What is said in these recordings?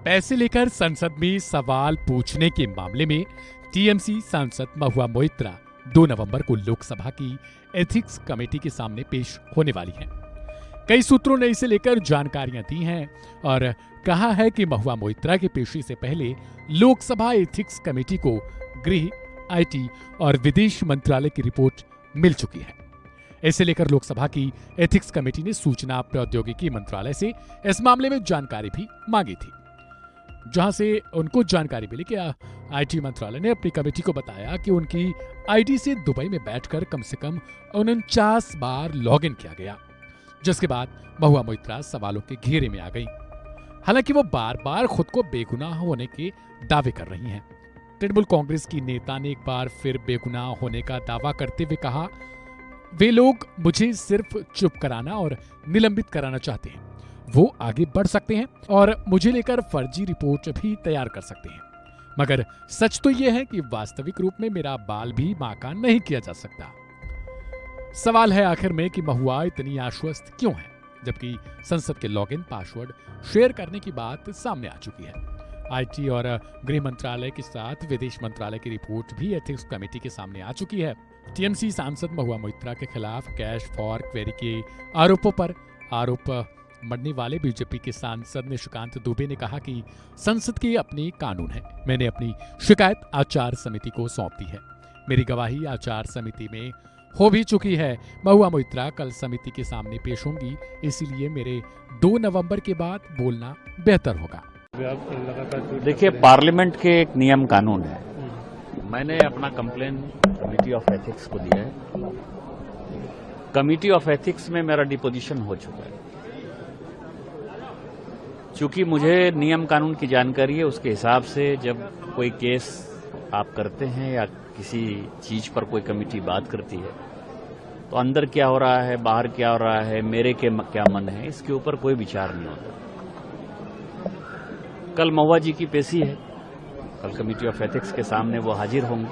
पैसे लेकर संसद में सवाल पूछने के मामले में टीएमसी सांसद महुआ मोइत्रा 2 नवंबर को लोकसभा की एथिक्स कमेटी के सामने पेश होने वाली हैं। कई सूत्रों ने इसे लेकर जानकारियां दी हैं और कहा है कि महुआ मोइत्रा की पेशी से पहले लोकसभा एथिक्स कमेटी को गृह, आईटी और विदेश मंत्रालय की रिपोर्ट मिल चुकी है। इसे लेकर लोकसभा की एथिक्स कमेटी ने सूचना प्रौद्योगिकी मंत्रालय से इस मामले में जानकारी भी मांगी थी, जहां से उनको जानकारी मिली कि आईटी मंत्रालय ने अपनी कमेटी को बताया कि उनकी आईडी से दुबई में बैठकर कम से कम 49 बार लॉगिन किया गया, जिसके बाद महुआ मोइत्रा सवालों के घेरे में आ गई। हालांकि वो बार बार खुद को बेगुनाह होने के दावे कर रही हैं। तृणमूल कांग्रेस की नेता ने एक बार फिर बेगुनाह होने का दावा करते हुए कहा, वे लोग मुझे सिर्फ चुप कराना और निलंबित कराना चाहते हैं। वो आगे बढ़ सकते हैं और मुझे लेकर फर्जी रिपोर्ट भी तैयार कर सकते हैं, मगर सच तो यह है कि वास्तविक रूप में मेरा बाल भी माका नहीं किया जा सकता। सवाल है आखिर में कि महुआ इतनी आश्वस्त क्यों है, जबकि संसद के लॉगिन पासवर्ड शेयर करने की बात सामने आ चुकी है। आईटी और गृह मंत्रालय के साथ विदेश मंत्रालय की रिपोर्ट भी एथिक्स कमेटी के सामने आ चुकी है। टीएमसी सांसद महुआ मोइत्रा के खिलाफ कैश फॉर क्वेरी के आरोपों पर आरोप मढ़ने वाले बीजेपी के सांसद निशिकांत दुबे ने कहा कि संसद के अपने कानून है। मैंने अपनी शिकायत आचार समिति को सौंप दी है। मेरी गवाही आचार समिति में हो भी चुकी है। महुआ मोइत्रा कल समिति के सामने पेश होंगी, इसीलिए मेरे 2 नवंबर के बाद बोलना बेहतर होगा। देखिए, पार्लियामेंट के एक नियम कानून है। मैंने अपना कंप्लेन कमेटी ऑफ एथिक्स को दिया है। कमेटी ऑफ एथिक्स में मेरा डिपोजिशन हो चुका है। चूंकि मुझे नियम कानून की जानकारी है, उसके हिसाब से जब कोई केस आप करते हैं या किसी चीज पर कोई कमेटी बात करती है, तो अंदर क्या हो रहा है, बाहर क्या हो रहा है, मेरे के क्या मन है, इसके ऊपर कोई विचार नहीं होता। कल महुआ जी की पेशी है, कल कमेटी ऑफ एथिक्स के सामने वो हाजिर होंगे।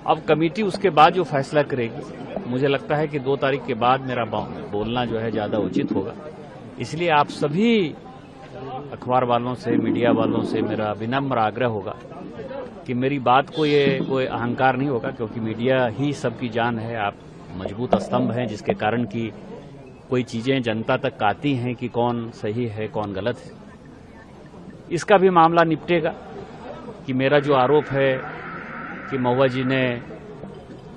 अब कमेटी उसके बाद जो फैसला करेगी, मुझे लगता है कि 2 तारीख के बाद मेरा बोलना जो है ज्यादा उचित होगा। इसलिए आप सभी अखबार वालों से, मीडिया वालों से मेरा विनम्र आग्रह होगा कि मेरी बात को ये कोई अहंकार नहीं होगा, क्योंकि मीडिया ही सबकी जान है। आप मजबूत स्तंभ हैं जिसके कारण कि कोई चीजें जनता तक आती हैं कि कौन सही है, कौन गलत है। इसका भी मामला निपटेगा कि मेरा जो आरोप है कि महुआ जी ने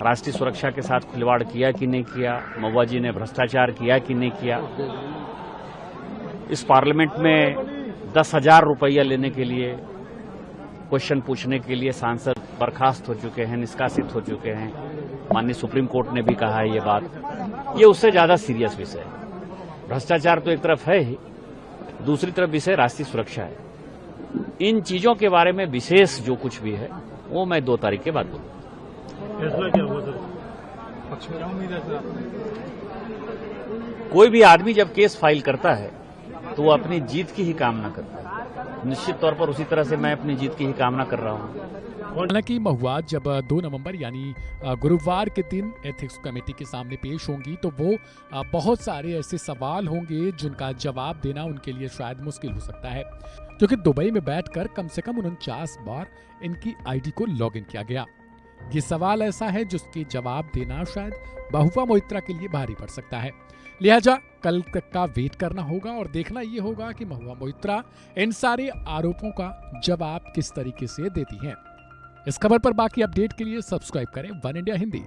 राष्ट्रीय सुरक्षा के साथ खिलवाड़ किया कि नहीं किया, महुआ जी ने भ्रष्टाचार किया कि नहीं किया। इस पार्लियामेंट में 10,000 रुपया लेने के लिए, क्वेश्चन पूछने के लिए सांसद बर्खास्त हो चुके हैं, निष्कासित हो चुके हैं। माननीय सुप्रीम कोर्ट ने भी कहा है ये बात। ये उससे ज्यादा सीरियस विषय है। भ्रष्टाचार तो एक तरफ है ही, दूसरी तरफ विषय राष्ट्रीय सुरक्षा है। इन चीजों के बारे में विशेष जो कुछ भी है वो मैं 2 तारीख के बाद बोलूंगा। फैसला क्या हुआ सर? पक्ष में क्या उम्मीद है सर? कोई भी आदमी जब केस फाइल करता है तो वो अपनी जीत की ही कामना करता है। निश्चित तौर पर उसी तरह से मैं अपनी जीत की ही कामना कर रहा हूं। हालांकि महुआ जब 2 नवंबर यानी गुरुवार के दिन एथिक्स कमेटी के सामने पेश होंगी, तो वो बहुत सारे ऐसे सवाल होंगे जिनका जवाब देना उनके लिए शायद मुश्किल हो सकता है, क्योंकि दुबई में बैठकर कम से कम 49 बार इनकी आईडी को लॉगिन किया गया। ये सवाल ऐसा है जिसके जवाब देना शायद महुआ मोइत्रा के लिए भारी पड़ सकता है। लिहाजा कल तक का वेट करना होगा और देखना ये होगा कि महुआ मोइत्रा इन सारे आरोपों का जवाब किस तरीके से देती हैं। इस खबर पर बाकी अपडेट के लिए सब्सक्राइब करें वन इंडिया हिंदी।